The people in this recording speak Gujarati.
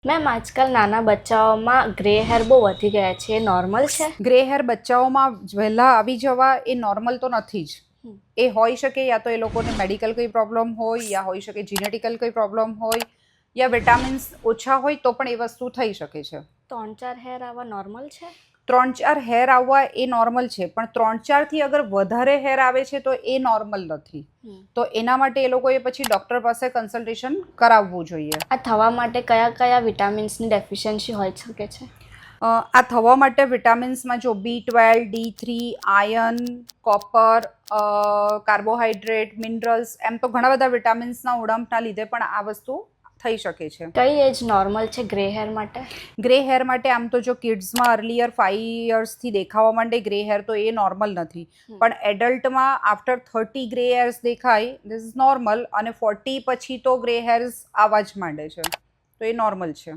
મેમ આજકાલ નાના બચ્ચાઓમાં ગ્રે હેર બહુ વધી ગયા છે, એ નોર્મલ છે? ગ્રે હેર બચ્ચાઓમાં વહેલા આવી જવા એ નોર્મલ તો નથી જ. એ હોઈ શકે યા તો એ લોકોને મેડિકલ કોઈ પ્રોબ્લેમ હોય, યા હોઈ શકે જીનેટિકલ કોઈ પ્રોબ્લેમ હોય, યા વિટામિન્સ ઓછા હોય તો પણ એ વસ્તુ થઈ શકે છે. 3-4 હેર આવા નોર્મલ છે? 3-4 હેર આવવા એ નોર્મલ છે, પણ 3-4થી અગર વધારે હેર આવે છે તો એ નોર્મલ નથી. તો એના માટે એ લોકોએ પછી ડૉક્ટર પાસે કન્સલ્ટેશન કરાવવું જોઈએ. આ થવા માટે કયા કયા વિટામિન્સની ડેફિશિયન્સી હોઈ શકે છે? આ થવા માટે વિટામિન્સમાં જો B12, D3, iron, copper, carbohydrate, minerals, એમ તો ઘણા બધા વિટામિન્સના ઉણપના લીધે પણ આ વસ્તુ થઈ શકે છે. કઈ એજ નોર્મલ છે ગ્રે હેર માટે? ગ્રે હેર માટે આમ તો જો કિડ્સમાં અર્લિયર 5 યર્સથી દેખાવા માંડે ગ્રે હેર તો એ નોર્મલ નથી, પણ એડલ્ટમાં આફ્ટર 30 ગ્રે હેર્સ દેખાય ધીસ ઇઝ નોર્મલ, અને 40 પછી તો ગ્રે હેર્સ આવવા જ માંડે છે, તો એ નોર્મલ છે.